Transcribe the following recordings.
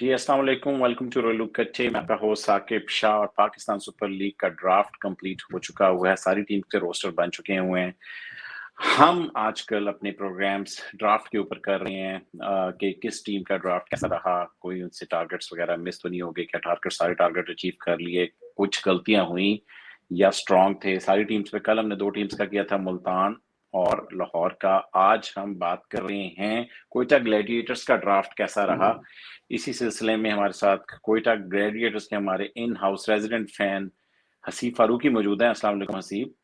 जी, अस्सलाम वालेकुम, welcome to रोलू कच्चे। मैं आपका होस्ट साकिब शाह। और पाकिस्तान सुपर लीग का ड्राफ्ट कंप्लीट हो चुका हुआ है, सारी टीम के रोस्टर बन चुके हुए हैं। हम आजकल अपने प्रोग्राम्स ड्राफ्ट के ऊपर कर रहे हैं कि किस टीम का ड्राफ्ट कैसा रहा, कोई उनसे टारगेट्स वगैरह मिस तो नहीं हो गए, क्या टारगेट सारे टारगेट अचीव कर लिए, कुछ गलतियां हुई या स्ट्रांग थे सारी टीम्स पे। कल हमने 2 टीम्स का किया था, मुल्तान और लाहौर का। आज हम बात कर रहे हैं क्वेटा ग्लैडिएटर्स का ड्राफ्ट कैसा रहा। इसी सिलसिले में हमारे साथ क्वेटा ग्लैडिएटर्स के हमारे in house resident fan Haseeb Farooqui मौजूद हैं। अस्सलाम वालेकुम हसीब।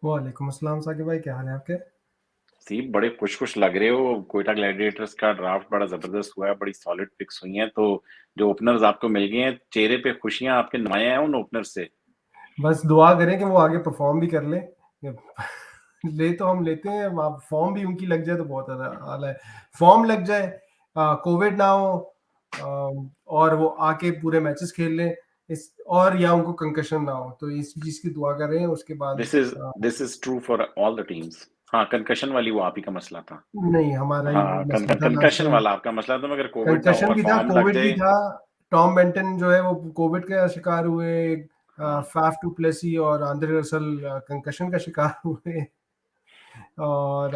वालेकुम अस्सलाम साकिब भाई, क्या हाल है आपके? हसीब, बड़े खुश लग रहे हो। क्वेटा ग्लैडिएटर्स का ड्राफ्ट बड़ा जबरदस्त हुआ है, बड़ी सॉलिड पिक्स हुई हैं। तो जो ओपनर्स आपको मिल गए हैं, चेहरे पे खुशियां आपके नुमाया हैं उन ओपनर से। बस दुआ करें कि वो आगे परफॉर्म भी कर ले। ले तो हम लेते हैं, फॉर्म भी उनकी लग जाए तो बहुत आला है। फॉर्म लग जाए, कोविड ना हो, और वो आके पूरे मैचेस खेल लें इस, और या उनको कंकशन ना हो, तो इस चीज की दुआ कर रहे हैं। उसके बाद this is true for all the teams. हाँ, कंकशन वाली वो आप ही का मसला था। नहीं, हमारा ही हाँ, मसला था लास्ट कंकशन टाइम। वाला आपका मसला था, मगर कोविड ना हो कंकशन और भी था, फॉर्म लग कोविड भी जाए। था। टॉम बेंटन जो है वो कोविड का शिकार हुए, हाँ, फाफ टू प्लेसी और आंद्रे रसल कंकशन का शिकार हुए, और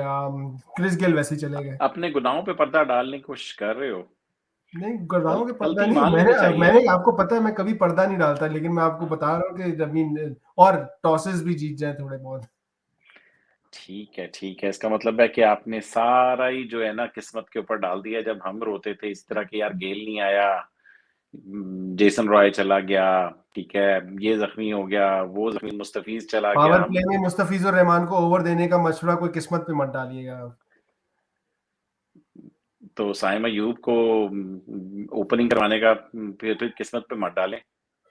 क्रिस गेल वैसे ही चले गए। अपने गुनाहों पे पर्दा डालने की कोशिश कर रहे हो। नहीं, गुनाहों के पर्दा गलती नहीं। मान मैंने लेनी चाहिए। मैंने आपको पता है मैं कभी पर्दा नहीं डालता, लेकिन मैं आपको बता रहा हूँ कि जमीन और टॉसेस भी जीत जाए थोड़े बहुत। ठीक है। इसका मतलब है कि आपने सारा ही जो है ना किस्मत के ऊपर डाल दिया। जब हम रोते थे इस तरह कि यार गेल नहीं आया, जेसन रॉय चला गया, ठीक है, ये जख्मी हो गया, वो जख्मी मुस्तफीज चला पावर गया, हम प्ले में मुस्तफिजुर रहमान को ओवर देने का मशवरा कोई किस्मत पे मत डालिएगा आप। तो साइम अयूब को ओपनिंग करवाने का फिर किस्मत पे मत डालें।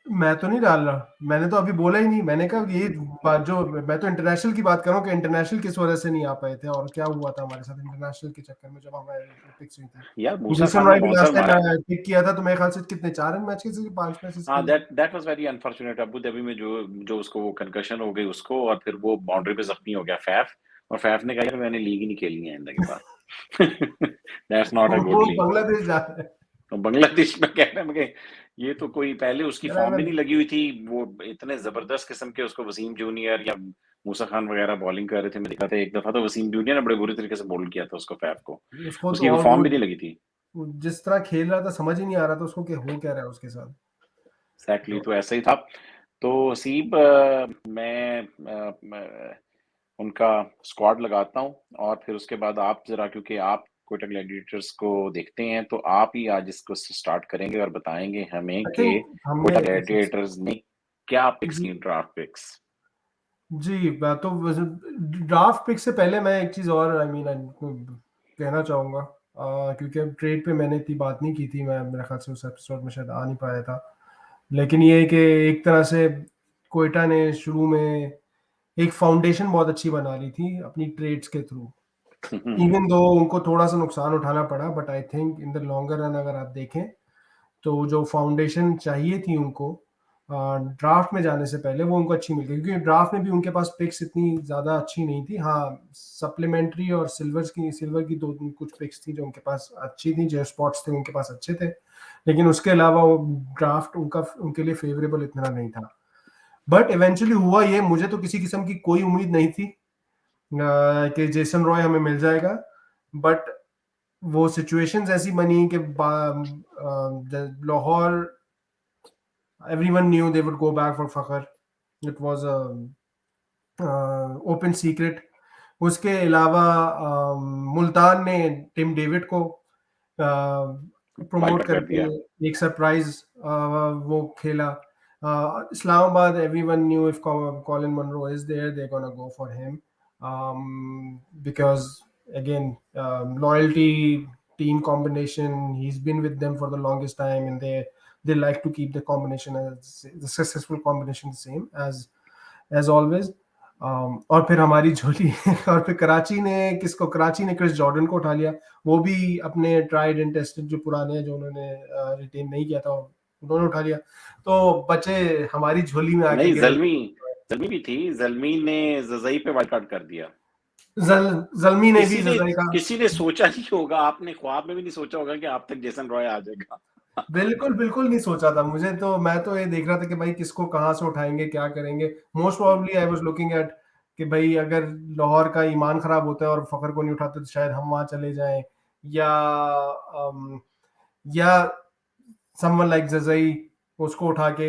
मैं तो नहीं डाल रहा, मैंने तो अभी बोला ही नहीं। मैंने कहा ये बात जो, मैं तो इंटरनेशनल की बात कर रहा हूँ कि इंटरनेशनल किस वजह से नहीं आ पाए थे और क्या हुआ था हमारे साथ इंटरनेशनल के चक्कर में जब हमारे पिक्स हुई यार थी। मूसा जेसन खान ने रॉय भी बाउंसर लास्ट मारा है। टाइम पिक किया था, तो मेरे ख्याल से कितने 4 रन मैच के थे, 5 मैचेस हाँ, खेले थे। That was very unfortunate. Abu Dhabi में जो जो उसको वो कंकशन हो गई उसको, और फिर वो बाउंड्री पे जख्मी हो गया फैफ। और फैफ ने कहा यार मैंने लीग ही नहीं खेलनी है जिंदगी के बाद। दैट्स नॉट अ गुड वो लीग। बांग्लादेश जा रहा है। तो बांग्लादेश में कह रहे हैं कि ये तो कोई पहले उसकी कह रहा है फॉर्म भी मैं, नहीं लगी हुई थी। वो इतने जबरदस्त किस्म के उसको वसीम जूनियर या मूसा खान वगैरह बॉलिंग कर रहे थे। मैं देखा था एक दफा तो वसीम जूनियर ने बड़े बुरी तरीके से बॉल किया था उसको, फैफ को। उसको तो, उसकी और फॉर्म भी नहीं लगी थी। वो जिस तरह खेल रहा था समझ ही नहीं आ रहा था उसको कि हो क्या रहा है उसके साथ। एग्जैक्टली, तो तो ऐसा ही था। तो हसीब, मैं उनका स्क्वाड लगाता हूँ और फिर उसके बाद आप जरा, क्योंकि आप कोटा ग्लैडिएटर्स को देखते हैं, तो आप ही आज इसको स्टार्ट करेंगे और बताएंगे हमें आई कि थिंक हमने कोटा ग्लैडिएटर्स ने क्या पिक्स जी की, ड्राफ्ट पिक्स। जी, बात तो ड्राफ्ट पिक से पहले मैं एक चीज और कहना चाहूंगा, क्योंकि ट्रेड पे मैंने इतनी बात नहीं की थी। मैं मेरे ख्याल से उस एपिसोड में शायद आ नहीं पाया था, लेकिन ये है कि एक तरह से कोयटा ने शुरू में एक फाउंडेशन बहुत अच्छी बना ली थी अपनी ट्रेड्स के थ्रू। इवन दो उनको थोड़ा सा नुकसान उठाना पड़ा, but I think in the longer run अगर आप देखें तो जो फाउंडेशन चाहिए थी उनको ड्राफ्ट में जाने से पहले, वो उनको अच्छी मिल गई। क्योंकि ड्राफ्ट में भी उनके पास पिक्स इतनी ज़्यादा अच्छी नहीं थी। हाँ, सप्लीमेंट्री और सिल्वर की दो कुछ पिक्स थी जो उनके पास अच्छी थी, जो स्पॉट्स थे उनके पास अच्छे थे, लेकिन उसके अलावा वो ड्राफ्ट उनका उनके लिए फेवरेबल इतना नहीं था। बट इवेंचुअली हुआ ये, मुझे तो किसी किस्म की कोई उम्मीद नहीं थी कि जेसन रॉय हमें मिल जाएगा। बट वो सिचुएशंस ऐसी बनी कि Lahore, everyone knew they would go back for Fakhar. It was a open secret. उसके अलावा मुल्तान ने टिम डेविड को प्रमोट बाइकआउट कर करके दिया। एक सरप्राइज वो खेला। Islamabad, everyone knew if Colin Munro is there, they're gonna go for him, because again, loyalty, team combination. He's been with them for the longest time, and they like to keep the combination as the successful combination the same as always. और फिर हमारी झोली और फिर कराची ने Chris Jordan को उठा लिया। वो भी अपने ट्राइड एंड टेस्टेड जो पुराने हैं, जो उन्होंने रिटेन नहीं किया था, उन्होंने उठा लिया। तो बचे हमारी झोली में आके नहीं, गिरे जलमी भी थी। जलमी ने जजई पे बाइकआउट कर दिया। जलमी ने भी जजाई का। किसी ने सोचा नहीं होगा, आपने ख्वाब में भी नहीं सोचा होगा कि आप तक जेसन रॉय आ जाएगा। बिल्कुल, बिल्कुल नहीं सोचा था। मैं तो ये देख रहा था कि भाई किसको कहाँ से उठाएँगे, क्या करेंगे? Most probably I was looking at कि भाई अगर लाहौर का ईमान खराब होता है और फ़खर को नहीं उठाते तो शायद हम वहाँ चले जाएँ, या या समवन लाइक ज़ज़ई, उसको उठा के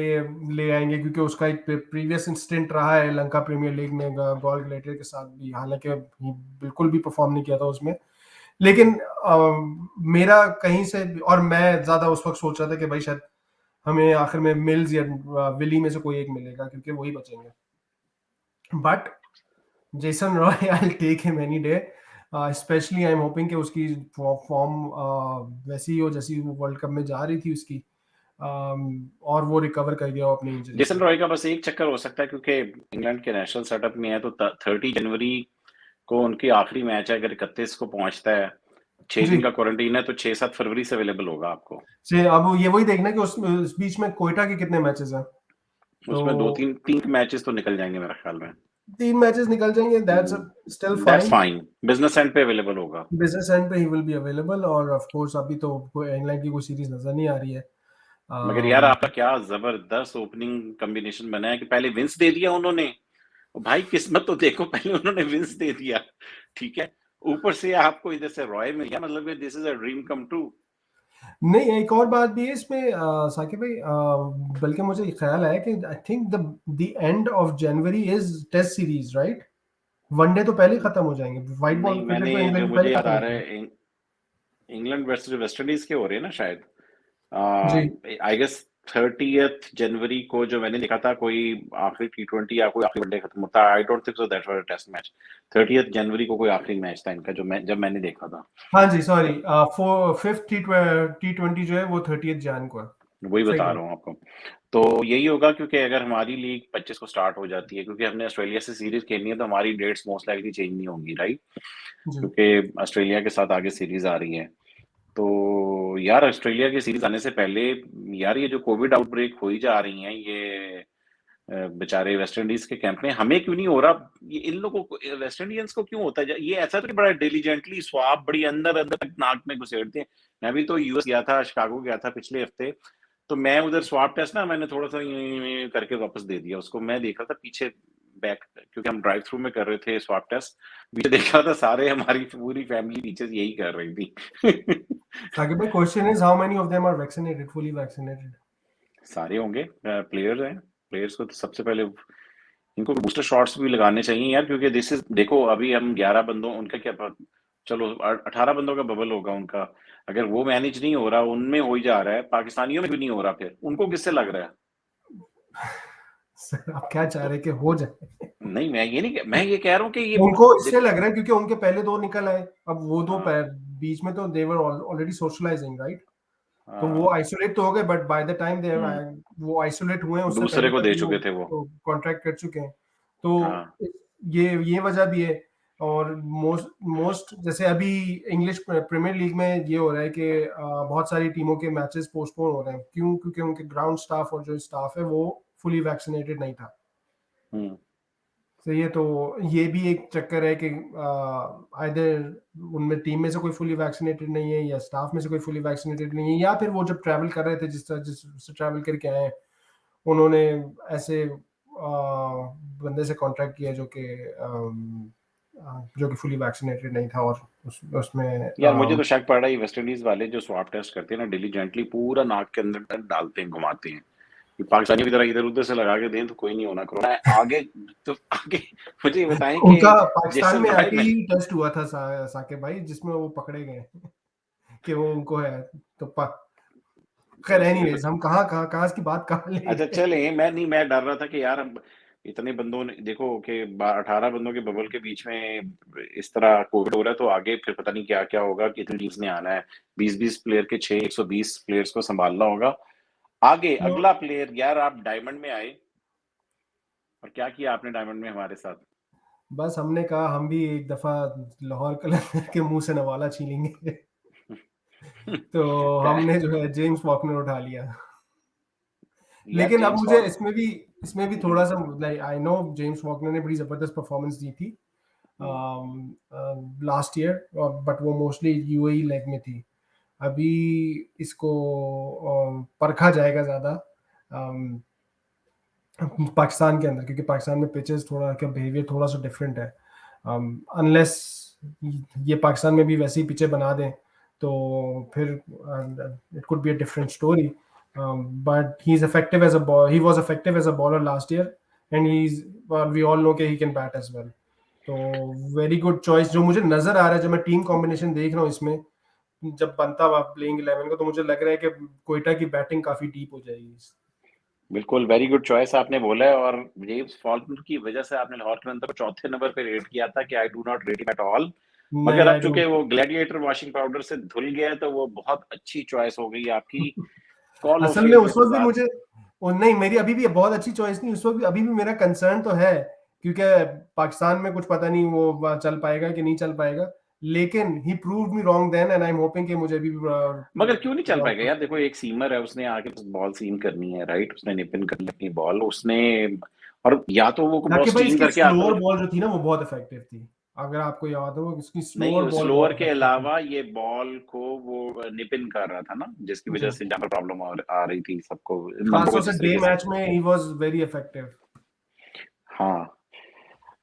ले आएँगे क्योंकि उसका एक प्रीवियस स्टिंट रहा है लंका प्रीमियर लीग में गॉल ग्लेडिएटर के साथ भी, हालाँकि बिल्कुल भी परफ़ॉर्म नहीं किया था उसमें। लेकिन मेरा कहीं से और मैं ज़्यादा उस वक़्त सोच रहा था कि भाई शायद हमें आखिर में मिल्स या विली में से कोई एक मिलेगा क्योंकि वही बचेंगे। But Jason Roy I will take him any day, specially I am hoping कि उसकी फॉर्म वैसी ही हो जैसी वो वर्ल्ड कप में जा रही थी उसकी, और वो रिकवर कर गया हो अपनी इंजरी जेसन से। रॉय का बस एक चक्कर हो सकता है क्योंकि इंग्लैंड के नेशनल सेटअप में है, तो 30 जनवरी को उनकी आखिरी मैच है। अगर 31 को पहुंचता है, 6 जी, दिन का क्वारंटीन है, तो 6-7 फरवरी से अवेलेबल होगा आपको। से अब ये वही देखना है कि उस बीच में कोयटा के कितने मैचेस हैं। तो उसमें 2-3 मैचेस तो निकल जाएंगे मेरे ख्याल में। 3 मैचेस निकल जाएंगे, that's still that's fine. Fine, business and पे अवेलेबल होगा। बिजनेस एंड पे ही विल बी अवेलेबल, और ऑफ कोर्स अभी तो कोई इंग्लैंड की कोई सीरीज नजर नहीं आ रही है। मगर यार अम, आपका क्या जबरदस्त ओपनिंग कॉम्बिनेशन बना है कि पहले विंस दे दिया उन्होंने। भाई किस्मत तो देखो, पहले उन्होंने विंस दे दिया, ठीक है, ऊपर से आपको इधर से रॉय मिल गया, मतलब this is a dream come true. नहीं, एक और बात भी है इसमें साकिब भाई, बल्कि मुझे ख्याल है कि I think the end of January is test series, right? One day तो पहले ही खत्म हो जाएंगे, व्हाइट बॉल नहीं, क्रिकेट मैंने तो जो इंग्लैंड की मुझे पहले याद खत्म आ रहा होती है। है, इंग्लैंड वर्सेस वेस्ट इंडीज के हो रहे हैं ना शायद। जी, आई गेस 30th जनवरी को जो मैंने देखा था, कोई आखिरी T20 या कोई आखिरी वनडे खत्म होता है। I don't think so that was a test match. 30th जनवरी को कोई आखिरी मैच था इनका, जब मैंने देखा था। हाँ जी, सॉरी, फिफ्थ T20 जो है वो 30th जैन को है। वही सही बता कहा। रहा हूँ आपको। तो यही होगा, क्योंकि अगर हमारी लीग 25 को स्टार्ट हो जाती है, क्योंकि हमने ऑस्ट्रेलिया से सीरीज खेलनी है, तो हमारी डेट्स मोस्ट लाइकली चेंज नहीं होंगी, राइट? जी, क्योंकि ऑस्ट्रेलिया के साथ आगे सीरीज आ रही है। तो यार ऑस्ट्रेलिया की सीरीज आने से पहले, यार ये जो कोविड आउटब्रेक हो ही जा रही हैं, ये बेचारे वेस्ट इंडीज के कैंप में हमें क्यों नहीं हो रहा? ये इन लोगों को, वेस्ट इंडियंस को क्यों होता है? ये ऐसा तो नहीं, बड़ा डिलीजेंटली स्वाब बड़ी अंदर अंदर तक नाक में घुसेड़ते हैं। मैं भी तो यूएस गया था, शिकागो गया था पिछले हफ्ते। तो मैं उधर स्वाब टेस्ट ना, मैंने थोड़ा सा यूं करके वापस दे दिया उसको। मैं देख रहा था पीछे बैक, क्योंकि हम ड्राइव थ्रू में कर रहे थे स्वाब टेस्ट। पीछे देख रहा था, सारे हमारी पूरी फैमिली पीछे यही कर रही थी। साकिब भाई, question is how many of them are vaccinated, fully vaccinated? सारे होंगे, प्लेयर्स हैं। प्लेयर्स को तो सबसे पहले इनको बूस्टर शॉट्स भी लगाने चाहिए यार, क्योंकि दिस इज, देखो अभी हम 11 बंदों, उनका क्या चलो 18 बंदों का बबल होगा उनका। अगर वो मैनेज नहीं हो रहा, उनमें हो ही जा रहा है, पाकिस्तानियों में भी नहीं हो रहा, फिर उनको किससे लग रहा है? सर, आप क्या चाह तो रहे हैं कि हो जाए? नहीं, मैं ये नहीं, मैं ये कह रहा हूँ कि ये उनको इससे देखो। लग रहा है क्योंकि उनके पहले 2 निकल आए, अब वो 2 हाँ, बीच में तो दे वर ऑलरेडी सोशलाइजिंग, राइट? तो वो हाँ, आइसोलेट तो हो गए, बट बाय द टाइम दे हम्म, वो आइसोलेट हुए हैं, उससे दूसरे पहले को तक दे वो चुके थे वो। कॉन्ट्रैक्ट कर चुके हैं। तो हाँ, ये वजह भी है। और मोस्ट मोस्ट जैसे अभी इंग्लिश प्रीमियर लीग में ये हो रहा है कि बहुत सारी टीमों के मैचेस पोस्टपोन हो रहे हैं, क्यों? क्योंकि उनके ग्राउंड स्टाफ और जो स्टाफ है वो फुली वैक्सीनेटेड नहीं था। हम्म, सही है, तो ये भी एक चक्कर है कि आइदर उनमें टीम में से कोई फुली वैक्सीनेटेड नहीं है, या स्टाफ में से कोई फुली वैक्सीनेटेड नहीं है, या फिर वो जब ट्रैवल कर रहे थे, जिससे ट्रैवल करके आए हैं, उन्होंने ऐसे बंदे से कॉन्ट्रैक्ट किया जो कि फुली वैक्सीनेटेड नहीं था, और उसमें यार मुझे तो शक पड़ रहा है, वेस्ट इंडीज वाले जो स्वाब टेस्ट करते हैं ना, डिलीजेंटली पूरा नाक के अंदर डालते हैं, घुमाते हैं कि पाकिस्तानी की तरह इधर उधर से लगा के दें तो कोई नहीं होना कोरोना आगे। तो आगे मुझे ये बताएं कि उनका पाकिस्तान जेसन में रॉय आके में, ही टेस्ट हुआ था, साकिब भाई, जिसमें वो पकड़े गए कि वो उनको है। तो खैर, बस मुझे तो, एनीवेज, हम कहाँ कहाँ की बात कहाँ ले अच्छा गए। चले, मैं नहीं, मैं डर रहा था कि यार अब इतने बंदों ने देखो कि 18 बंदों के बबल के बीच में इस तरह कोविड हो रहा है, तो आगे फिर पता नहीं क्या क्या होगा, कितनी टीम्स ने आना है। 20-20 प्लेयर के 120 प्लेयर्स को संभालना होगा। आगे तो अगला प्लेयर, यार आप डायमंड में आए, और क्या किया आपने डायमंड में हमारे साथ? बस हमने कहा हम भी एक दफा लाहौर कलंदर के मुंह से नवाला छीलेंगे। तो क्या? हमने जो है जेम्स वॉर्नर उठा लिया। यार लेकिन अब जेम्स मुझे वॉर्न, इसमें भी थोड़ा सा, like I know James Warner ने बड़ी जबरदस्त परफॉर्मेंस दी थी लास्ट ईयर, बट वो मोस्टली यूएई लेग में थी। अभी इसको परखा जाएगा ज़्यादा पाकिस्तान के अंदर, क्योंकि पाकिस्तान में पिचेस थोड़ा का बिहेवियर थोड़ा सा डिफरेंट है। अनलेस ये पाकिस्तान में भी वैसी पिचें बना दें तो फिर it could be a different story, but he is effective as a he was effective as a bowler last year, and he is we all know कि he can bat as well. तो very good choice जो मुझे नजर आ रहा है, जब मैं team combination देख रहा हूँ इसमें, जब बनता हुआ प्लेइंग 11 का, तो मुझे लग रहा है कि कोयटा की बैटिंग काफी डीप हो जाएगी। बिल्कुल, वेरी गुड चॉइस आपने बोला है, और जेम्स फॉल्कनर की वजह से आपने लाहौर कलंदर को चौथे नंबर पे रेट किया था कि I do not rate him at all, नहीं, मगर अब आई चूंकि डोंट। वो ग्लैडिएटर वॉशिंग पाउडर से धुल गया है तो वो बहुत अच्छी चॉइस हो गई आपकी। कॉल ऑफ असल में फेम में उस तो वक्त भी ज्यादा। मुझे नहीं, मेरी अभी भी बहुत अच्छी चॉइस नहीं, उस वक्त भी अभी भी मेरा कंसर्न तो है, क्योंकि पाकिस्तान में कुछ पता नहीं वो चल पाएगा कि नहीं चल पाएगा, लेकिन he proved me wrong then, and I am hoping कि मुझे अभी भी मगर क्यों नहीं चल wrong पाएगा prove यार? करें। देखो, एक सीमर है, उसने आके बस बॉल सीम करनी है, राइट? उसने निपिन करनी अपनी बॉल, उसने, और या तो वो बॉल जाकिर भाई, स्टीम इसकी करके आता हो। स्लोअर बॉल जो थी ना वो बहुत इफेक्टिव थी, अगर आपको याद हो, इसकी स्लोअर नहीं, बॉल स्लोअर बहुत के इफेक्टिव थी। अलावा ये बॉल को वो निपिन कर रहा था ना, जिसकी जी, वजह से जहां पर प्रॉब्लम आ रही थी सबको, नंदों को खासतौर से जिस डे तरीके से। मैच में ही वाज वेरी इफेक्टिव। हाँ,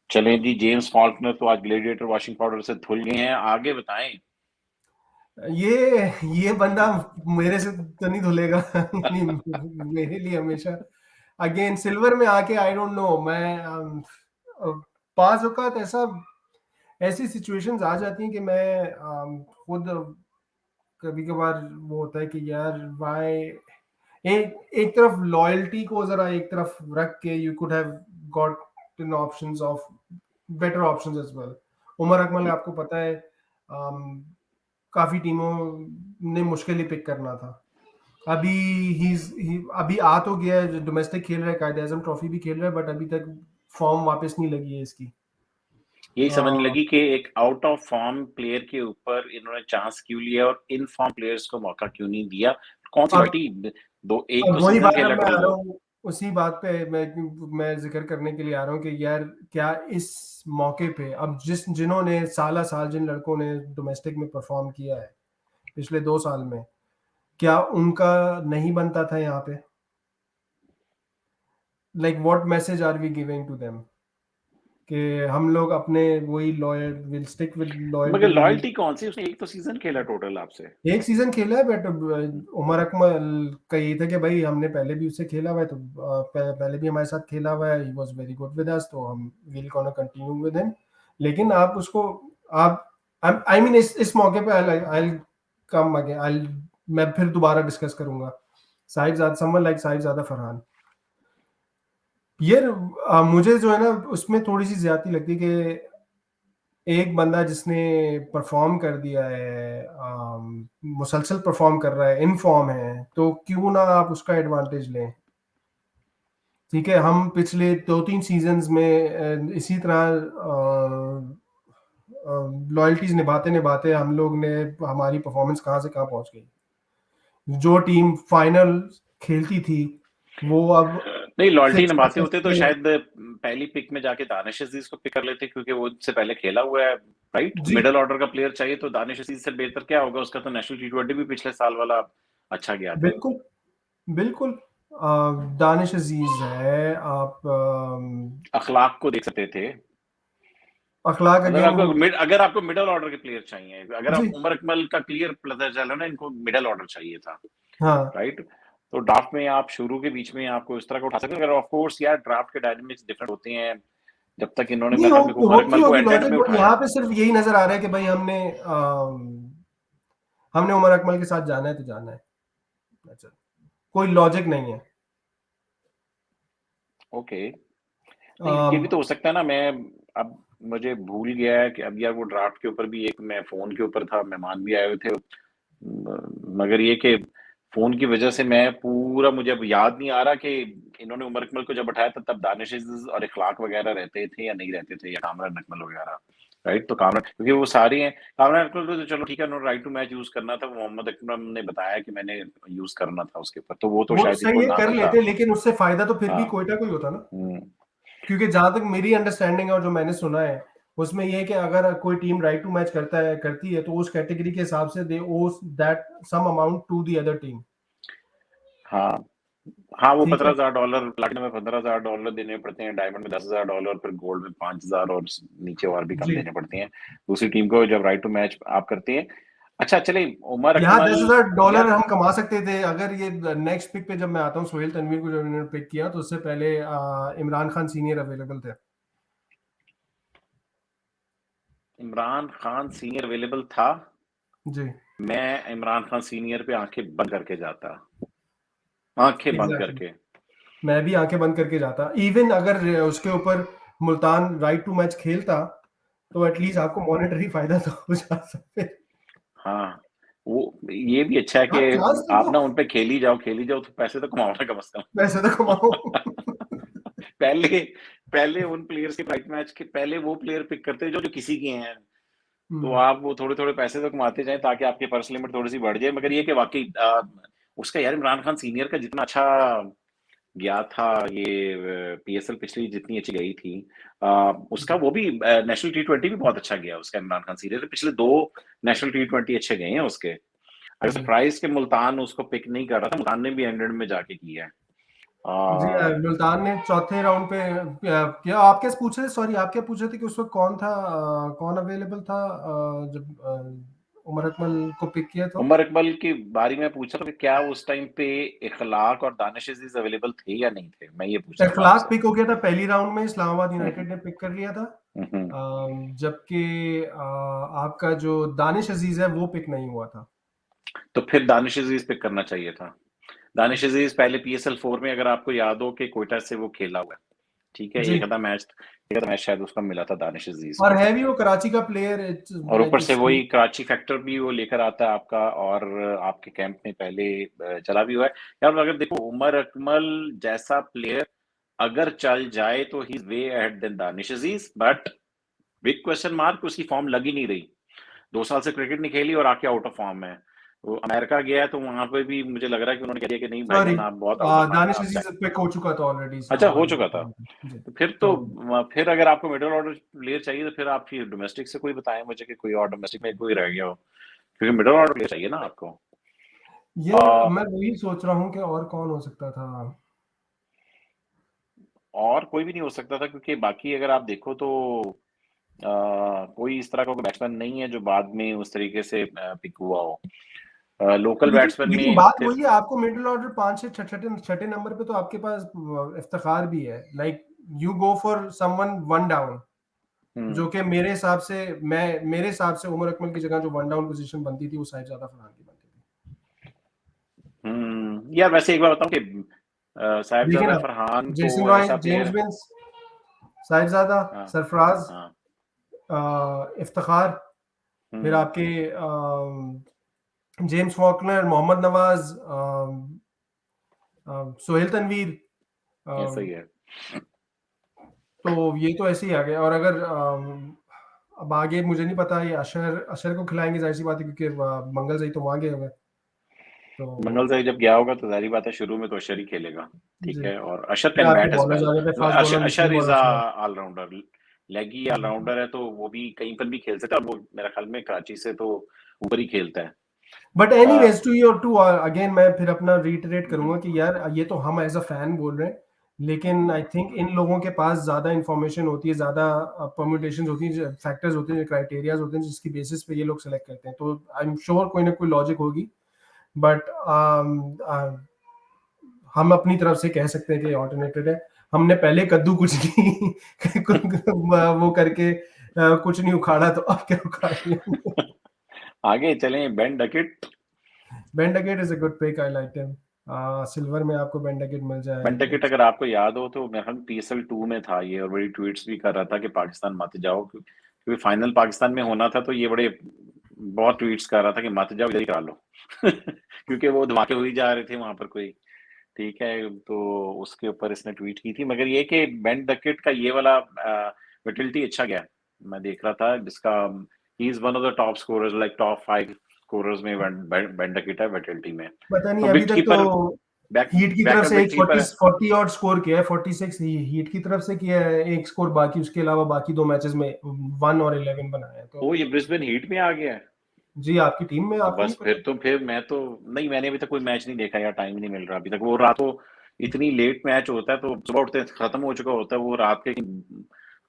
चलें जी, जेम्स फॉल्कनर तो आज ग्लेडिएटर वॉशिंग पाउडर से धुल गए हैं, आगे बताएं। ये बंदा मेरे से तो नहीं धुलेगा नहीं, मेरे लिए हमेशा अगेन सिल्वर में आके, आई डोंट नो, मैं पांच औकात ऐसा ऐसी सिचुएशंस आ जाती हैं कि मैं खुद कभी कभार वो होता है कि यार वाई, एक एक तरफ लॉयल्टी को जरा एक तरफ रख के, you could have got in options of better options as well. Umar Akmal आपको पता है, काफी टीमों ने मुश्किल ही पिक करना था। अभी अभी आ तो गया है, डोमेस्टिक खेल रहा है, कायदे आजम ट्रॉफी भी खेल रहा है, बट अभी तक फॉर्म वापस नहीं लगी है इसकी। यही समझ आ, लगी कि एक आउट ऑफ फॉर्म प्लेयर के ऊपर इन्होंने चांस क्यों लिया और इन फॉर्म प्लेयर्स को मौका क्यों नहीं दिया? कौन सी अब पार्टी, दो एक अब तो वही सीजन बात, खेला अब मैं टोटल आ रहा दो। हूँ उसी बात पे, मैं जिक्र करने के लिए आ रहा हूँ कि यार क्या इस मौके पे, अब जिन्होंने साला साल जिन लड़कों ने डोमेस्टिक में परफॉर्म किया है पिछले 2 साल में, क्या उनका नहीं बनता था यहाँ पे? Like what message are we giving to them कि हम लोग अपने वही loyal will stick with loyal मगर टू दी। लॉयल्टी कौन सी? उसने एक तो सीजन खेला टोटल आपसे। एक सीजन खेला है, बट उमर अकमल का ये था कि भाई हमने पहले भी उससे खेला हुआ है, तो पहले भी हमारे साथ खेला हुआ है, he was very good with us, तो हम will gonna continue with him. लेकिन आप उसको, आप आई मीन इस मौके पे आई कम अगेन, आई मैं फिर दोबारा डिस्कस करूंगा साहिब ज़ादा, समवन लाइक साहिब ज़ादा फरहान। ये मुझे जो है ना उसमें थोड़ी सी ज्यादती लगती है कि एक बंदा जिसने परफॉर्म कर दिया है, मुसलसल परफॉर्म कर रहा है, इन फॉर्म है, तो क्यों ना आप उसका एडवांटेज लें। ठीक है, हम पिछले 2-3 सीजन्स में इसी तरह लॉयल्टीज निभाते निभाते हम लोग ने, हमारी परफॉर्मेंस कहाँ से कहाँ पहुंच गई। जो टीम फाइनल खेलती थी वो अब नहीं, लॉयल्टी 6 निभाते होते तो से शायद पहली पिक में जाके दानिश अजीज को पिक कर लेते, क्योंकि वो इससे पहले खेला हुआ है, राइट? जी, मिडिल ऑर्डर का प्लेयर चाहिए तो दानिश अजीज से बेहतर क्या होगा? उसका तो नेशनल टी20 भी पिछले साल वाला अच्छा गया था। बिल्कुल बिल्कुल। दानिश अजीज है, आप अखलाक को देख सकते थे। अखलाक अगेन। अगर आपको मिडिल ऑर्डर के प्लेयर चाहिए, अगर आप जी, उमर अकमल का क्लियर पता चला ना, इनको मिडिल ऑर्डर चाहिए था, हाँ, राइट? तो ड्राफ्ट में आप शुरू के बीच में आपको इस तरह का उठा सकते हैं, अगर ऑफ कोर्स यार ड्राफ्ट के डायनामिक्स डिफरेंट होते हैं। जब तक इन्होंने, नहीं मेरे ख्याल में उमर होती अकमल को होगी एंड एंड लॉजिक, में बट उठाया। यहाँ पे सिर्फ यही नजर आ रहा है कि भाई हमने उमर अकमल के साथ जाना है तो जाना है। अच्छा, कोई लॉजिक नहीं है। ओके। नहीं, ये अम, भी तो हो सकता है ना। मैं अब मुझे भूल गया है कि अब यार वो ड्राफ्ट के ऊपर भी, एक मैं फोन के ऊपर था, मेहमान भी आए हुए थे, मगर ये कि फोन की वजह से मैं पूरा, मुझे अब याद नहीं आ रहा कि इन्होंने उमर अकमल को जब उठाया था तब दानिश अजीज और इखलाक वगैरह रहते थे या नहीं रहते थे, या कामरान अकमल वगैरह, राइट? तो कामरान, क्योंकि वो सारे हैं, कामरान अकमल को तो चलो ठीक है, उन्होंने राइट टू मैच यूज करना था, वो मोहम्मद अकरम ने बताया कि मैंने यूज करना था उसके ऊपर, तो वो तो वो तो शायद सही इनको है, ना कर मिलता। लेते, लेकिन उससे फायदा तो फिर भी हाँ। कोयटा को ही होता ना। हम्म। क्योंकि जहां तक मेरी अंडरस्टैंडिंग है और जो मैंने सुना है, उसमें ये है कि अगर कोई टीम राइट टू मैच करती है तो उस कैटेगरी के हिसाब से they owe that sum amount to the other team. हाँ हाँ, वो ठीक है। $15,000 प्लैटिनम में $15,000 देने पड़ते हैं, डायमंड में $10,000, फिर गोल्ड में 5,000 और नीचे और भी कम जी, देने पड़ते हैं दूसरी टीम को जब राइट टू मैच आप करते हैं। अच्छा चलिए, उमर यहाँ अकमल $10,000 या हम कमा सकते थे अगर ये नेक्स्ट पिक पे जब मैं आता हूँ सोहेल तनवीर को जब इन्होंने पिक किया तो उससे पहले इमरान खान सीनियर अवेलेबल थे। इमरान खान सीनियर अवेलेबल था, जी, मैं इमरान खान सीनियर पे आंखें बंद करके जाता, आंखें बंद एग्जैक्टली। करके। मैं भी आंखें बंद करके जाता, इवन अगर उसके ऊपर मुल्तान राइट टू मैच खेलता तो एटलीस्ट आपको मॉनेटरी फायदा तो हो जाता फिर। हाँ, वो ये भी अच्छा है हाँ, चांस कि तो आप दो, ना उन पे खेल ही जाओ तो पैसे तो कमाओ ना कम से पैसे तो कमाओ। कम। पहले पहले उन प्लेयर्स के राइट मैच के पहले वो प्लेयर पिक करते हैं जो किसी के हैं। तो हम्म, आप वो थोड़े-थोड़े पैसे तो कमाते जाएँ ताकि आपकी पर्स लिमिट थोड़ी-सी बढ़ जाए। मगर ये कि वाक़ई उसका यार इमरान खान सीनियर का जितना अच्छा गया था ये पीएसएल पिछली जितनी अच्छी गई थी उसका वो भी नेशनल टी20 भी बहुत अच्छा गया उसका इमरान खान सीनियर पिछले 2 नेशनल टी20 अच्छे गए हैं उसके। अगर जी, सरप्राइज़ के मुल्तान उसको पिक नहीं कर रहा था, मुल्तान ने भी एंडेड में जाके किया है। जी, अ, मुल्तान ने चौथे राउंड पे क्या आप क्या पूछ रहे थे, सॉरी आप क्या पूछ रहे थे कि उस वक्त कौन था, कौन अवेलेबल था जब उमर अकमल को पिक किया तो? उमर इकबाल की बारी में पूछा था कि क्या उस टाइम पे इखलाक और दानिश अजीज अवेलेबल थे या नहीं थे? मैं ये पूछ रहा था इखलाक आपसे। पिक हो गया था पहली राउंड में, इस्लामाबाद हुँ, हुँ। यूनाइटेड ने पिक कर लिया था। हुँ, हुँ। जबकि आपका जो दानिश अजीज है वो पिक नहीं हुआ था। तो फिर दानिश अज़ीज़ पिक करना चाहिए था। दानिश अज़ीज़ पहले पीएसएल 4 में अगर आपको याद हो कि क्वेटा से वो खेला हुआ है, ठीक है? जी, एक आधा मैच शायद उसका मिला था दानिश अज़ीज़ और को। है भी वो कराची का प्लेयर, इट्स और लाइक ऊपर से वही कराची फैक्टर भी वो लेकर आता है आपका और आपके कैंप में पहले चला भी हुआ है। यार अगर देखो उमर अकमल जैसा प्लेयर अगर चल जाए तो he is way ahead then Danish Aziz but big question mark उसकी फॉर्म लग ही नहीं रही। 2 साल से क्रिकेट नहीं खेली और आके आउट ऑफ फॉर्म है। वो अमेरिका गया है तो वहाँ पे भी मुझे लग रहा है कि उन्होंने कह दिया कि नहीं सॉरी, भाईजान आप बहुत आउट ऑफ फॉर्म है दानिश आप अजीज जाएँ। पिक हो चुका था ऑलरेडी अच्छा हो इस्लामाबाद चुका था। यूनाइटेड में। जी, तो फिर तो तो फिर अगर आपको मिडल ऑर्डर प्लेयर चाहिए तो फिर आप फिर डोमेस्टिक से कोई बताएँ मुझे कि कोई और डोमेस्टिक में कोई रह गया हो। क्योंकि मिडल ऑर्डर प्लेयर चाहिए ना आपको। ये अ, मैं वही सोच रहा हूँ कि और कौन हो सकता था। और कोई भी नहीं हो सकता था क्योंकि बाकी अगर आप देखो तो कोई इस तरह का कोई बैट्समैन नहीं है जो बाद में उस तरीके से पिक हुआ हो। लोकल लेकिन बैट्समैन लेकिन में बात फिर वही है, आपको मिडिल ऑर्डर 5 से छठे छठे नंबर पे तो आपके पास इफ्तिखार भी है, like you go for someone one down, hmm, जो कि मेरे हिसाब से उमर अकमल की जगह जो वन डाउन पोजीशन बनती थी वो साहिबजादा फरहान की बनती थी। यार वैसे एक बार बताऊँ कि देखिए साहिबजादा ना, फरहान को जेसन रॉय, ऐसा जेम्स प्लेयर विंस, साहिबजादा, हाँ, सरफराज, हाँ। इफ्तिखार, फिर हुँ, आपके जेम्स फॉकनर, मोहम्मद नवाज, सोहेल तनवीर, ऐसा ही है। तो ये तो ऐसे ही आ गया। और अगर अब आगे मुझे नहीं पता, ये अशर अशर को खिलाएंगे जाहिर सी बात है क्योंकि मंगल सही तो वहाँ गए हुए तो। मंगल भाई जब गया होगा तो ज़ाहिर-सी बात है शुरू में तो अशर ही खेलेगा, ठीक जी, है? और अशर फिर कैन आपके बैट एज़ बॉलर्स वेल। आ गए थे, फास्ट बॉलर मिचेल अशर इज़ बॉलर थे। ऑल-राउंडर, लेगी जी। ऑल-राउंडर है तो वो भी कहीं पर भी खेल सकता है और वो मेरे ख्याल में कराची से तो ऊपर ही खेलता है। But uh, anyways to your to again मैं फिर अपना रिटरेट हुँ, करूंगा कि यार ये तो हम एज अ फैन बोल रहे हैं, लेकिन आई थिंक इन लोगों के पास ज्यादा इंफॉर्मेशन होती है, ज्यादा परम्यूटेशंस होती हैं, फैक्टर्स होते हैं, क्राइटेरियाज होते हैं जिसकी बेसिस पे ये लोग सेलेक्ट करते हैं, तो आई एम श्योर कोई ना कोई लॉजिक होगी। बट हम अपनी तरफ से कह सकते हैं कि ऑल्टरनेटिव है। हमने पहले कद्दू कुछ नहीं वो करके कुछ नहीं उखाड़ा तो अब क्या उखाड़ लेंगे। आगे चलें Ben Duckett. Ben Duckett is a good pick, I like him. Silver में आपको बेन डकेट मिल जाए। बेन डकेट अगर आपको याद हो तो मेरे ख्याल में पीएसएल 2 में था ये और बड़ी ट्वीट्स भी कर रहा था कि पाकिस्तान मत जाओ क्योंकि फाइनल पाकिस्तान में होना था तो ये बड़े बहुत ट्वीट्स कर रहा था कि मत जाओ इधर ही करा लो क्योंकि वो धमाके हो ही जा रहे थे वहां पर कोई ठीक है, तो उसके ऊपर इसने ट्वीट की थी मगर ये कि बेन डकेट का ये वाला विटलिटी अच्छा गया। मैं देख रहा था जिसका he is one of the top scorers like top 5 scorers में बेन डकेट है विटलिटी में। पता नहीं तो अभी विकेट तक तो कीपर हीट की तरफ बैकअप से विकेट एक कीपर 40 है। 40 और स्कोर किया है, 46 हीट की तरफ से किया है, एक स्कोर बाकी, उसके अलावा बाकी 2 मैचेस में 1 और 11 बनाए हैं। तो वो ये ब्रिस्बेन हीट में आ गया है। जी, आपकी टीम में, अब आपको नहीं बस पता? फिर मैं तो नहीं, मैंने अभी तक कोई मैच नहीं देखा यार, टाइम नहीं मिल रहा अभी तक। वो रात को इतनी लेट मैच होता है तो सुबह उठते खत्म हो चुका होता है, वो रात के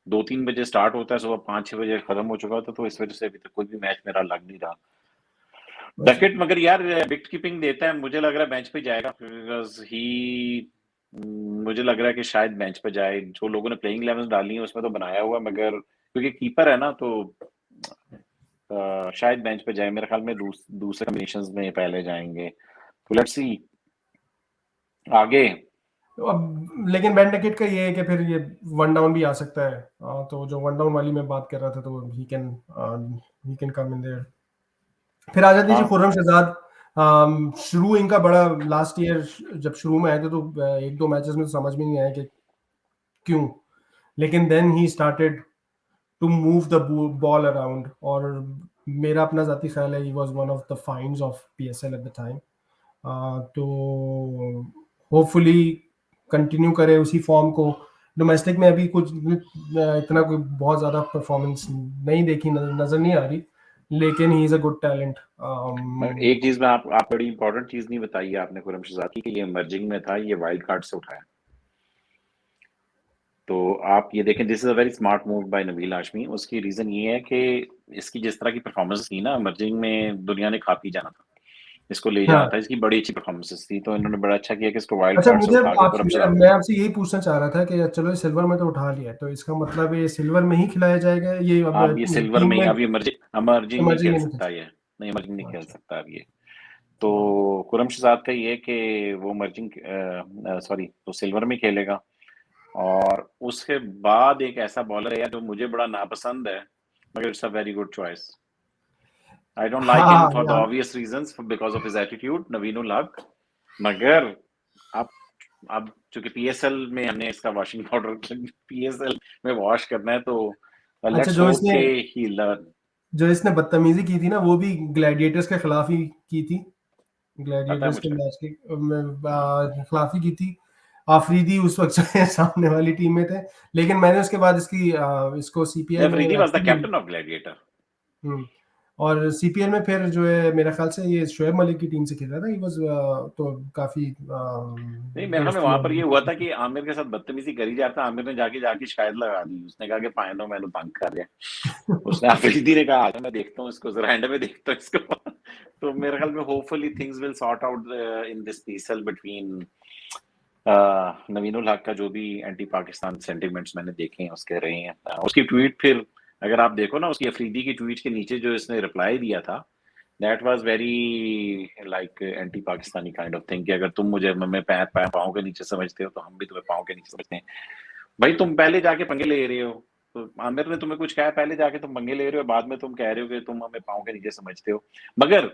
2-3 बजे स्टार्ट होता है, सुबह 5-6 बजे खत्म हो चुका होता है, तो इस वजह से अभी तक कोई भी मैच मेरा लग नहीं रहा। अच्छा। डकेट मगर यार विकेट कीपिंग देता है, मुझे लग रहा है बेंच पे जाएगा, बिकॉज ही मुझे लग रहा है कि शायद बेंच पे जाए। जो लोगों ने प्लेइंग 11 डाली है उसमें तो बनाया हुआ, मगर क्योंकि कीपर है ना, तो शायद बेंच पे जाए। मेरे ख्याल में दूसरे कॉम्बिनेशंस में पहले जाएंगे, तो लेट्स सी आगे। तो अब लेकिन बेन डकेट का ये है कि फिर ये वन डाउन भी आ सकता है। तो जो वन डाउन वाली मैं बात कर रहा था, तो he can come in their. फिर आ जाती थी हाँ खुर्रम शहजाद। शुरू इनका बड़ा लास्ट ईयर, जब शुरू में आए थे तो एक दो मैचेस में तो समझ में नहीं आया कि क्यों, लेकिन then he started to move the ball around. और मेरा अपना जाती ख्याल है he was one of the finds of PSL at the time. तो होपफुली कंटिन्यू करे उसी फॉर्म को। डोमेस्टिक में अभी कुछ इतना कोई बहुत ज़्यादा परफॉर्मेंस नहीं देखी, नज़र नहीं आ रही, लेकिन he is a good talent. मगर एक चीज में आप बड़ी इंपॉर्टेंट चीज नहीं बताई है आपने खुर्रम शहजाद की, कि ये इमर्जिंग में था, ये वाइल्ड कार्ड से उठाया। तो आप ये देखें, this is a very smart move by Nabeel Hashmi. उसकी रीजन ये है कि इसकी जिस तरह की परफॉर्मेंस थी ना इमर्जिंग में, दुनिया ने खा पी जाना था, इसको ले जाना हाँ। था। इसकी बड़ी अच्छी परफॉर्मेंसेस थी, तो इन्होंने बड़ा अच्छा किया कि इसको वाइल्ड अच्छा, कार्ड से मुझे उठा के आप खुर्रम शहजाद। मैं आपसे यही पूछना चाह रहा था कि चलो ये सिल्वर में तो उठा लिया, तो इसका मतलब ये सिल्वर में ही खिलाया जाएगा ये अब अब ये सिल्वर टीम में में अब ये इमर्जिंग नहीं इमर्जिंग खेल में नहीं सकता ये, नहीं इमर्जिंग नहीं खेल? खेल अच्छा। सकता अब ये। तो खुर्रम शहजाद का ये कि वो इमर्जिंग, सॉरी, तो सिल्वर में खेलेगा। और उसके बाद एक ऐसा बॉलर है यार जो मुझे बड़ा नापसंद है, मगर it's a very good choice. I don't like him हाँ फॉर द यार। Obvious reasons, because of his attitude, Naveen ul Haq. मगर अब अब चूंकि पीएसएल में हमने इसका वॉशिंग पाउडर पीएसएल में वॉश करना है, तो अच्छा, लेट्स होप के ही लर्न। जो इसने बदतमीजी की थी ना, वो भी ग्लैडिएटर्स के खिलाफ ही की थी। पता है ग्लैडिएटर्स के मुझे। मैच के खिलाफ ही की थी। आफरीदी उस वक्त जो है सामने वाली टीम में थे, लेकिन मैंने उसके बाद इसको सीपीएल में Afridi was the actually. Captain of gladiator. और सीपीएल में फिर जो है मेरे ख्याल से ये शोएब मलिक की टीम से खेल रहा था, ही वाज तो काफी नहीं, मेरे ख्याल में दोस्ती वहां और पर ये हुआ था कि आमिर के साथ बदतमीजी करी जाता, आमिर ने जाके जाके शायद लगा दी। उसने कहा कि पायनो मैंने तंग कर दिया। उसने अफरीदी ने कहा आजा मैं देखता हूँ इसको, जरा एंड में देखता हूँ इसको। तो मेरे ख्याल में hopefully things will sort out in this PSL between Naveen ul Haq का। जो भी एंटी पाकिस्तान सेंटिमेंट्स मैंने देखे हैं उसके रहे हैं। उसकी ट्वीट फिर अगर आप देखो ना, उसकी अफरीदी की ट्वीट के नीचे जो इसने रिप्लाई दिया था, that was very like anti Pakistani kind of thing, कि अगर तुम मुझे मैं पाँव के नीचे समझते हो तो हम भी तुम्हें पाँव के नीचे समझते हैं। भाई तुम पहले जाके पंगे ले रहे हो, तो आमिर ने तुम्हें कुछ कहा, पहले जाके तुम पंगे ले रहे हो, बाद में तुम कह रहे हो कि तुम हमें पाँव के नीचे समझते हो। मगर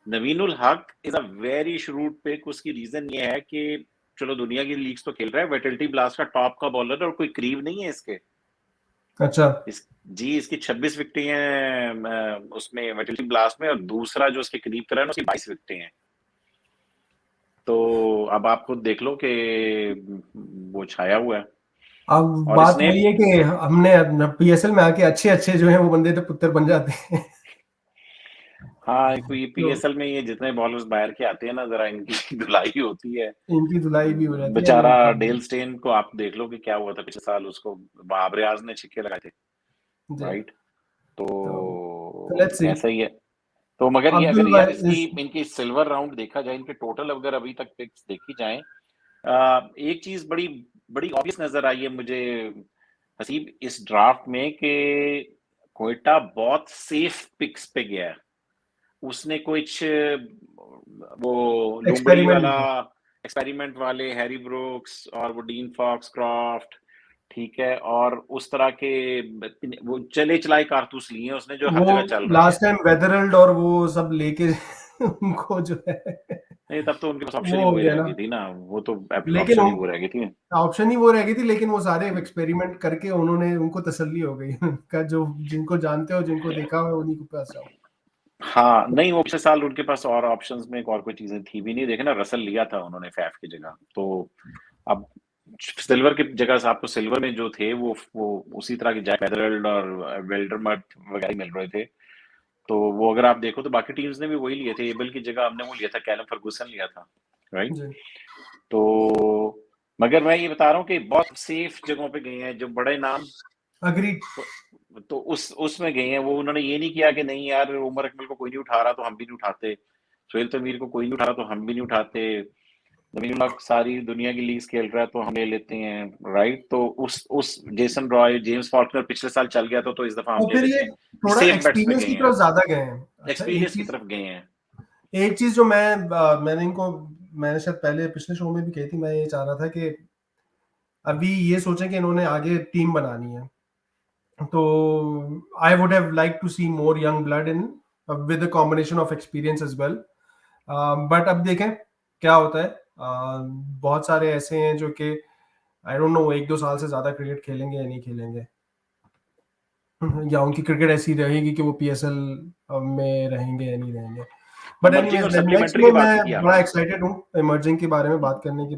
Naveen ul Haq is a very shrewd pick. उसकी रीजन ये है कि चलो दुनिया की लीग्स तो खेल रहा है, वेटल्टी ब्लास्ट का टॉप का बॉलर है और कोई करीब नहीं है इसके। अच्छा। इस जी इसकी 26 विकेटें हैं उसमें वेटल्टी ब्लास्ट में, और दूसरा जो उसके करीब करा है ना उसकी 22 विकेटें हैं। तो अब आप खुद देख लो कि वो छाया हुआ है। अब और बात इसने वही है कि हमने पीएसएल में आके अच्छे अच्छे जो है वो बंदे तो पुत्र बन जाते हैं। हाँ, कोई तो पीएसएल में ये जितने बॉलर्स बाहर के आते हैं ना, जरा इनकी धुलाई होती है। इनकी धुलाई भी हो जाती है। बेचारा डेल स्टेन को आप देख लो कि क्या हुआ था पिछले साल, उसको बाबर आजम ने छिक्के लगाए थे, जी। राइट। तो तो लेट्स सी। ऐसा ही है। तो मगर ये अगर अब्दुल यार इसकी वाहिद। इनकी सिल्वर राउंड देखा जाए, इनके टोटल अगर अभी तक पिक्स देखी जाए, एक चीज बड़ी बड़ी ऑब्वियस नजर आई है मुझे हसीब इस ड्राफ्ट में, कि कोयटा बहुत सेफ पिक्स पे गया है। उसने कुछ वो लुम्बड़ी एक्सपेरिमेंट वाला नहीं किया। एक्सपेरिमेंट वाले हैरी ब्रूक्स और वो डीन फॉक्स क्रॉफ्ट, ठीक है, और उस तरह के वो चले चलाए कारतूस लिए हैं उसने जो हर वो जगह चल रहे हैं। लास्ट टाइम वेदरल्ड और वो सब लेके उनको जो है नहीं, तब तो उनके पास ऑप्शन वो ही हो वही गया रह ना। गई थी ना, वो तो लेकिन ऑप्शन ही वो रह गई थी। ऑप्शन ही वो रह गई थी, लेकिन वो सारे एक्सपेरिमेंट करके उन्होंने, उनको तसल्ली हो गई। उनका जो जिनको जानते हो, जिनको देखा हो, उन्हीं के पास जाओ। हाँ, नहीं वो पिछले साल उनके पास और ऑप्शंस में एक और कोई चीज़ें थी भी नहीं, देखे ना रसल लिया था उन्होंने फैफ की जगह, तो अब सिल्वर की जगह से आपको सिल्वर में जो थे वो उसी तरह के जैक वेदरल्ड और वेल्डरमर्ट वगैरह मिल रहे थे। तो वो अगर आप देखो तो बाकी टीम्स ने भी वही लिए थे, एबल की जगह हमने वो लिया था, कैलम फर्गूसन लिया था, राइट? जी, तो मगर मैं ये बता रहा हूँ कि बहुत सेफ जगहों पे गए हैं, जो बड़े नाम एग्रीड। तो उसमें गए हैं वो। उन्होंने ये नहीं किया कि नहीं यार उमर अकमल को कोई नहीं उठा रहा तो हम भी नहीं उठाते, सोहेल तमीर को कोई नहीं उठा रहा तो हम भी नहीं उठाते, जमील हक सारी दुनिया की लीग खेल रहा है तो हम ले लेते हैं, राइट? तो उस जेसन रॉय, जेम्स फॉल्कनर पिछले साल चल गया तो इस दफा हम और ले फिर लेते ये हैं। थोड़ा सेफ बेट्स पे एक्सपीरियंस गए की हैं, तरफ ज़्यादा गए हैं। अच्छा, एक्सपीरियंस की तरफ गए हैं। एक चीज़ जो मैंने शायद पहले पिछले शो में भी कही थी, मैं ये चाह रहा था कि अभी ये सोचें कि इन्होंने आगे टीम बनानी है, तो I would have like to see more young blood in with a combination of experience as well. But अब देखें क्या होता है। बहुत सारे ऐसे हैं जो कि आई डोंट नो 1-2 साल से ज़्यादा क्रिकेट खेलेंगे या नहीं खेलेंगे। या उनकी क्रिकेट ऐसी रहेगी कि वो पीएसएल में रहेंगे या नहीं रहेंगे। बट इमर्जिंग एनीवेज़ और नेक्स्ट सप्लीमेंट्री में की बात मैं नहीं की बड़ा आपने। एक्साइटेड हूँ इमर्जिंग के बारे में बात करने के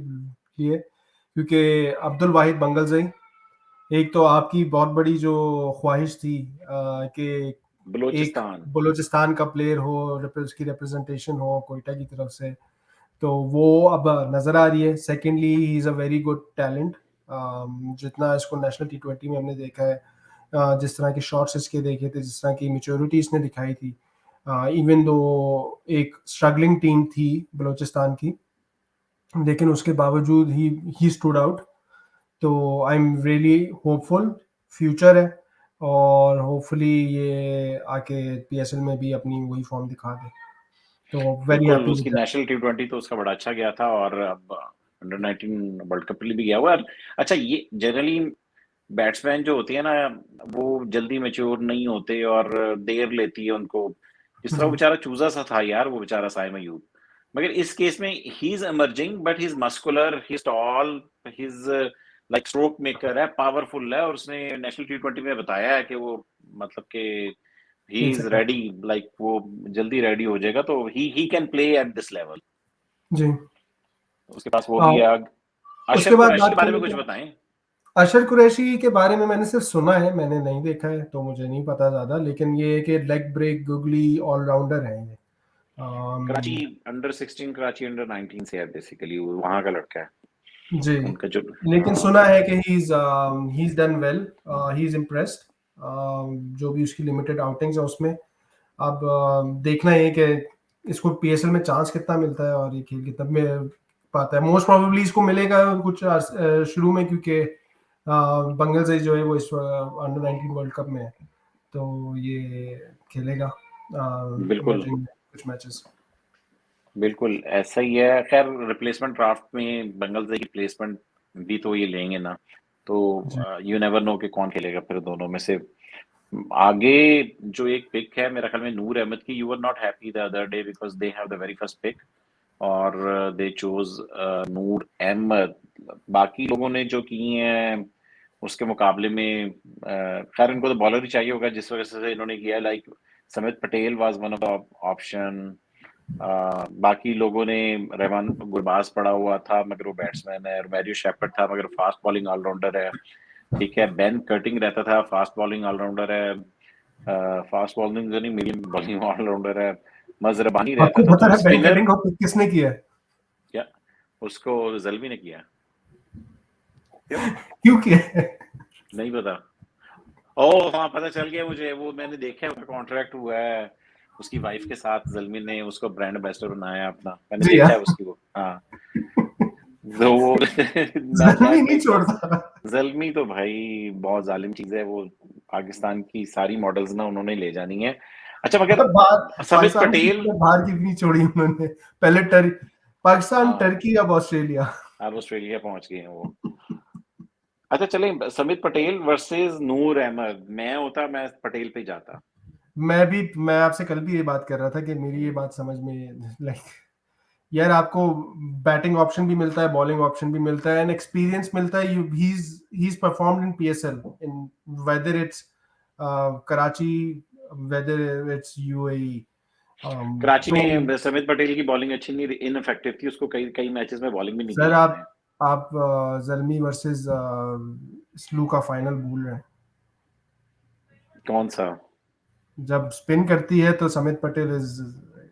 लिए, क्योंकि अब्दुल वाहिद बंगलज़ई, एक तो आपकी बहुत बड़ी जो ख्वाहिश थी कि एक बलोचिस्तान। बलूचिस्तान का प्लेयर हो, उसकी रिप्रेजेंटेशन हो कोयटा की तरफ से, तो वो अब नज़र आ रही है। Secondly he is a very good talent. जितना इसको नेशनल टी20 में हमने देखा है, जिस तरह के शॉट्स इसके देखे थे, जिस तरह की मैच्योरिटी इसने दिखाई थी, इवन दो एक स्ट्रगलिंग टीम थी बलूचिस्तान की, लेकिन उसके बावजूद ही स्टूड आउट। तो I am really hopeful, future है, और होपफुली ये आके पीएसएल में भी अपनी वही फॉर्म दिखा दे, तो वेरी बिल्कुल, हैप्पी विद उसकी दैट। नेशनल टी20 तो उसका बड़ा अच्छा गया था और अब अंडर 19 वर्ल्ड कप के लिए भी गया हुआ है। अच्छा, ये जनरली बैट्समैन जो होती है ना, वो जल्दी मैच्योर नहीं होते और देर लेती है उनको। जिस तरह जी, वो बेचारा चूजा सा था यार, वो बेचारा साइम अयूब। मगर इस केस में he is emerging, but he is muscular, he is tall, he is like stroke maker है, पावरफुल है, और उसने नेशनल टी20 में बताया है कि वो मतलब कि ही खेल इज सकता है। रेडी, लाइक वो जल्दी रेडी हो जाएगा, तो he can play at this level. जी। उसके पास वो आ, भी है। उसके अशर बाद कुरैशी के बात कर बारे में लेते कुछ हैं। बताएं। अशर कुरैशी के बारे में मैंने सिर्फ सुना है, मैंने नहीं देखा है, तो मुझे नहीं पता ज़्यादा, लेकिन ये है कि लेग ब्रेक गुगली ऑलराउंडर है ये। कराची अम, अंडर 16, कराची अंडर 19 से है, बेसिकली वो वहां का लड़का है। जी, उनका जो लेकिन हाँ, सुना है कि he is done well, he is impressed, जो भी उसकी लिमिटेड आउटिंग्स है उसमें। अब देखना ये कि इसको पीएसएल में चांस कितना मिलता है और ये खेल कितना में पाता है। मोस्ट प्रोबेबली इसको मिलेगा कुछ शुरू में, क्योंकि बंगल से जो है वो इस अंडर 19 वर्ल्ड कप में है, तो ये खेलेगा बिल्कुल इमर्जिंग कुछ मैचेस। बिल्कुल ऐसा ही है। खैर रिप्लेसमेंट ड्राफ्ट में बंगल से रिप्लेसमेंट भी तो ये लेंगे ना, तो जी, यू नेवर नो कि कौन खेलेगा फिर दोनों में से आगे। जो एक पिक है मेरा ख्याल में नूर अहमद की, you are not happy the other day because they have the very first pick और दे चोज नूर अहमद। बाकी लोगों ने जो किए हैं उसके मुकाबले में खैर इनको तो बॉलर ही चाहिए होगा, जिस वजह से इन्होंने किया। Like Samit Patel was one of the option. बाकी लोगों ने रहमान गुरबाज पड़ा हुआ था मगर वो बैट्समैन है, और मैरियो शेफर्ड था मगर फास्ट बॉलिंग ऑलराउंडर है। ठीक है, बेन कर्टिंग रहता था, फास्ट बॉलिंग ऑलराउंडर है, फास्ट बॉलिंग नहीं मीडियम बॉलिंग ऑलराउंडर है। मजरबानी रहता आपको था पता तो है बेन स्पिनर। कटिंग को किसने किया है? क्या उसको जल्मी ने किया? क्यों? क्यों किया है? नहीं पता। ओह हाँ, पता चल गया मुझे, वो मैंने देखा है, उसका कॉन्ट्रैक्ट हुआ है उसकी वाइफ के साथ। जल्मी ने उसको ब्रांड एम्बेसडर बनाया अपना, मैंने जी देखा हाँ। है उसकी वो, हाँ। तो वो जर्मनी दैट नहीं मेक्स सेंस। छोड़ता। जल्मी तो भाई बहुत जालिम चीज है वो। पाकिस्तान की सारी मॉडल्स ना उन्होंने ले जानी है। अच्छा मगर बाहर समित पाकिस्तान की पटेल। टीम बाहर की भी नहीं छोड़ी उन्होंने। पहले पाकिस्तान, हाँ, टर्की, अब ऑस्ट्रेलिया। अब ऑस्ट्रेलिया पहुंच गए हैं वो। अच्छा चलें, समित पटेल वर्सेस नूर अहमद, मैं होता मैं पटेल पे जाता। मैं आपसे कल भी ये बात कर रहा था कि मेरी ये बात समझ में लाइक, यार आपको बैटिंग ऑप्शन भी मिलता है, बॉलिंग ऑप्शन भी मिलता है, एंड एक्सपीरियंस मिलता है। You he is performed in PSL, in whether it's Karachi, whether it's UAE, Karachi तो में समित पटेल की बॉलिंग अच्छी नहीं, इनफेक्टिव थी, उसको कई कई मैचेस में बॉलिंग भी नहीं दी सर आपने। आप जल्मी वर्सेस स्लू का फाइनल भूल रहे हैं। कौन सा? जब स्पिन करती है तो समित पटेल इज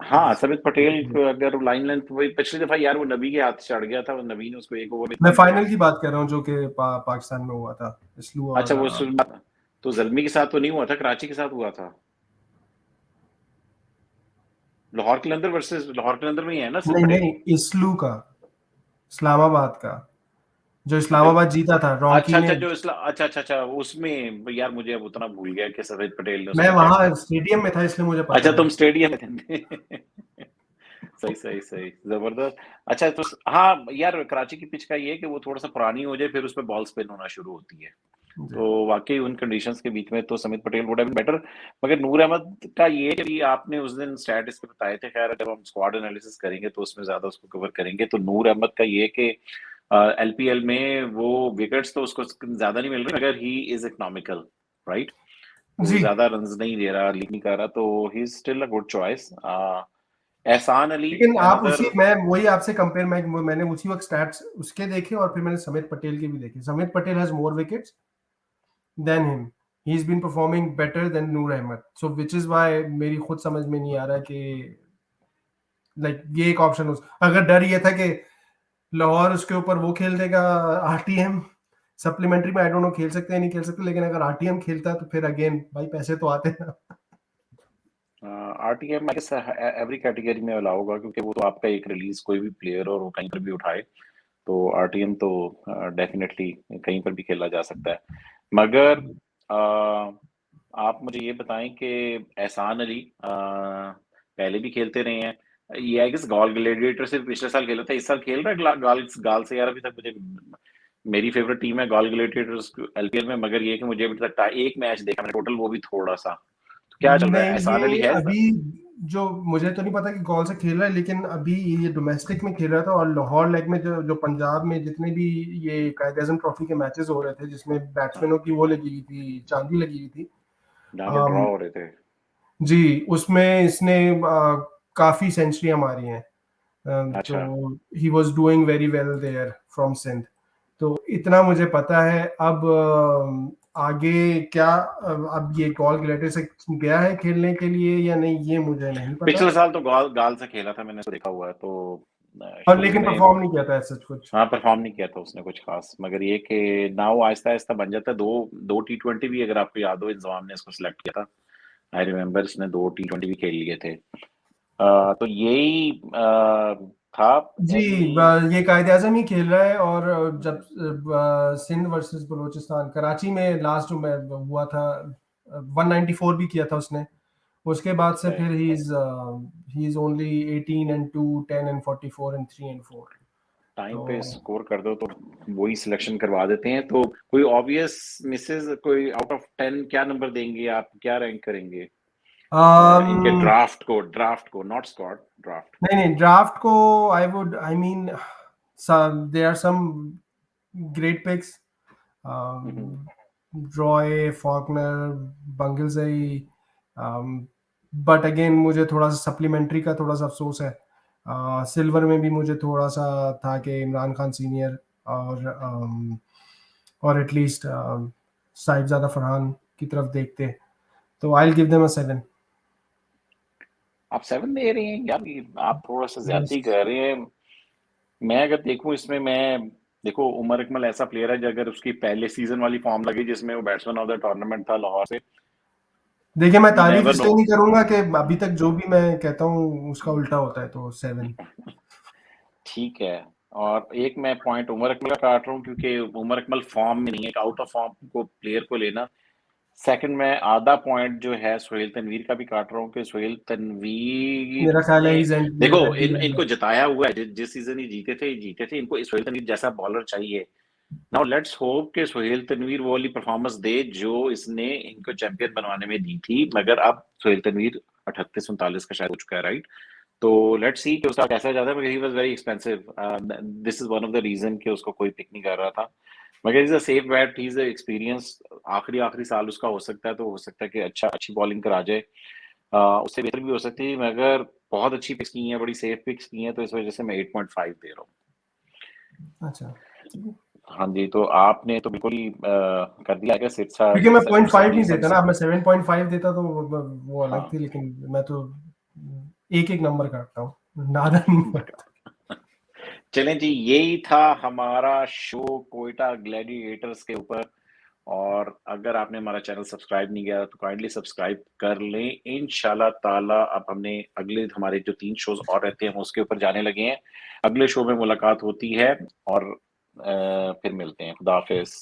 हाँ, समित पटेल को अगर लाइन लेंथ, वही पिछली दफा यार वो नबी के हाथ चढ़ गया था, वो नबी ने उसको एक ओवर में मैं 3 रन फाइनल बनाए। की बात कर रहा हूँ जो कि पाकिस्तान में हुआ था, स्लू अच्छा, और वो तो जल्मी के साथ तो नहीं हुआ था, कराची के साथ हुआ था। लाहौर कलंदर वर्सेस लाहौर कलंदर में ही है ना समित नहीं पटेल? नहीं, इस्लू का, इस्लामाबाद का, जो अच्छा इस्लामाबाद जीता था रॉन्की अच्छा ने। अच्छा, जो अच्छा अच्छा अच्छा, उसमें यार मुझे अब उतना भूल गया कि समित पटेल ने मैं उसमें क्या वहां किया। स्टेडियम में था इसलिए मुझे अच्छा, पता है। तुम स्टेडियम में थे। सही सही सही, जबरदस्त। अच्छा तो हाँ यार, कराची की पिच का ये है कि वो थोड़ा सा पुरानी हो जाए फिर उसमें बॉल स्पिन होना शुरू होती है, जी तो वाकई उन कंडीशंस के बीच में तो Samit Patel would have been better. मगर नूर अहमद का ये है कि आपने उस दिन स्टैट इसके बताए थे, खैर जब हम स्क्वाड एनालिसिस करेंगे तो उसमें ज्यादा उसको कवर करेंगे। तो नूर अहमद का ये है कि एलपीएल में वो विकेट्स तो उसको ज्यादा नहीं मिल रहे, मगर ही इज इकोनॉमिकल, राइट? वो जी। ज्यादा रन्स नहीं दे रहा, लीड नहीं कर रहा, तो he is still a good choice. एहसान अली, लेकिन आप अनदर। उसी, मैं वही आपसे कंपेयर, मैंने उसी वक्त स्टैट्स उसके देखे और फिर मैंने समित पटेल के भी देखे। Samit Patel has more wickets than him, he is been performing better than Noor Ahmad, so which is why मेरी खुद समझ में नहीं आ रहा कि लाइक ये एक ऑप्शन हो। अगर डर ये था कि लाहौर उसके ऊपर वो खेल देगा आरटीएम सप्लीमेंट्री में, आई डोंट नो खेल सकते हैं नहीं खेल सकते, लेकिन अगर आरटीएम खेलता तो फिर अगेन भाई पैसे तो आते हैं ना। RTM I guess every category में अलाउ होगा, क्योंकि वो तो आपका एक रिलीज कोई भी प्लेयर और वो कहीं पर भी उठाए, तो आरटीएम तो डेफिनेटली कहीं पर भी खेला जा सकता है। मगर आप मुझे ये बताएं कि एहसान अली पहले भी खेलते रहे हैं, ये आई गेस गॉल ग्लैडिएटर से पिछले साल खेला था, इस साल खेल रहा है गाल गाल से यार। अभी तक मुझे, मेरी फेवरेट टीम है गॉल ग्लैडिएटर्स एलपीएल में, मगर ये कि मुझे अभी तक एक मैच देखा मैंने टोटल, वो भी थोड़ा सा। तो क्या चल रहा है, नहीं, एहसान अली ये है इस बार? अभी जो मुझे तो नहीं पता कि कौन सा खेल रहा है, लेकिन अभी ये डोमेस्टिक में खेल रहा था और लाहौर लेग में जो जो पंजाब में जितने भी ये कायद आजम ट्रॉफी के मैचेस हो रहे थे जिसमें बैट्समैनों की वो लगी हुई थी, चांदी लगी हुई थी। जहाँ पे ड्रॉ अम, हो रहे थे। जी, उसमें इसने काफी सेंचुरियां मारी हैं। अच्छा, तो he was doing very well there from Sindh. तो इतना मुझे पता है। अब आगे क्या, अब ये गॉल ग्लेटर से गया है खेलने के लिए या नहीं ये मुझे नहीं पता। पिछले साल तो गाल गाल से खेला था, मैंने उसको देखा हुआ है, तो और शुरू लेकिन में परफॉर्म नहीं किया था सच कुछ। हाँ परफॉर्म नहीं किया था उसने कुछ खास, मगर ये कि नाउ आहिस्ता आहिस्ता बन जाता है। दो दो टी20 भी, अगर आपको याद हो, इंजमाम ने इसको सिलेक्ट किया था, आई रिमेम्बर, इसने दो टी20 भी खेल लिए थे। तो यही था। जी, एनी? ये कायद आजम ही खेल रहा है। और जब सिंध वर्सेस बलूचिस्तान कराची में लास्ट जो हुआ था 194 भी किया था उसने। उसके बाद से सही। फिर he is only 18 and 2 10 and 44 and 3 and 4। Time तो पे स्कोर कर दो तो वही सिलेक्शन करवा देते हैं। तो कोई ऑब्वियस मिसेस, कोई आउट ऑफ 10 क्या नंबर देंगे आप, क्या रैंक करेंगे इनके um, ड्राफ्ट को नॉट स्क्वाड, ड्राफ्ट। नहीं नहीं, ड्राफ्ट को I mean there are some great picks, Roy Faulkner, Bangalzai, but again मुझे थोड़ा सा सप्लीमेंट्री का थोड़ा सा अफसोस है। सिल्वर में भी मुझे थोड़ा सा था कि इमरान खान सीनियर और एटलीस्ट साहिबजादा फरहान की तरफ देखते। तो I will give them a 7। आप 7 दे रहे हैं यार, आप थोड़ा सा यस। ज्यादा कर रहे हैं। मैं अगर देखूं इसमें, मैं देखो उमर अकमल ऐसा प्लेयर है जो अगर उसकी पहले सीजन वाली फॉर्म लगी जिसमें वो बैट्समैन ऑफ द टूर्नामेंट था लाहौर से, देखिए, मैं यू तारीफ नेवर नो। इसलिए नहीं करूंगा कि अभी तक जो भी मैं कहता हूँ उसका उल्टा होता है, तो 7। ठीक है। और एक मैं पॉइंट उमर अकमल का काट रहा हूँ, क्योंकि उमर अकमल फॉर्म में नहीं है, एक आउट ऑफ फॉर्म को प्लेयर को लेना। सेकंड में आधा पॉइंट जो है सुहेल तनवीर का भी काट रहा हूँ कि सुहेल तनवीर मेरा ख्याल है ने, इज देखो एट द एंड। इनको जिताया हुआ है, जिस सीजन ये जीते थे, इनको सुहेल तनवीर जैसा बॉलर चाहिए। नाउ लेट्स होप कि सुहेल तनवीर वो वाली परफॉर्मेंस दे जो इसने इनको चैंपियन बनवाने में दी थी। मगर अब सुहेल तनवीर 38-39 का शायद हो चुका है, राइट? तो लेट्स सी कि उसका कैसा जाता है, मगर he was very expensive, this is one of the reason कि उसको कोई पिक नहीं कर रहा था। मगर is a safe bet, he is experience, आखिरी आखिरी साल उसका हो सकता है, तो हो सकता है कि अच्छी बॉलिंग करा जाए। उससे बेहतर भी हो सकती है, मगर बहुत अच्छी पिक्स की हैं, बड़ी सेफ पिक्स की हैं, तो इस वजह से मैं 8.5 दे रहा हूँ। अच्छा। हाँ जी, तो आपने तो बिल्कुल ही कर दिया है क्या सिरसा क्योंकि मैं 0.5 नहीं देता सबसे ना, मैं 7.5 देता तो वो अलग हाँ। थी, लेकिन मैं तो एक-एक नंबर काटता हूँ, ज़्यादा नहीं काटता। चलें जी, यही था हमारा शो कोयटा ग्लैडिएटर्स के ऊपर। और अगर आपने हमारा चैनल सब्सक्राइब नहीं किया तो काइंडली सब्सक्राइब कर लें। इंशाल्लाह ताला अब हमने अगले हमारे जो 3 शोज़ और रहते हैं, हम उसके ऊपर जाने लगे हैं। अगले शो में मुलाकात होती है और फिर मिलते हैं। खुदा हाफ़िज़।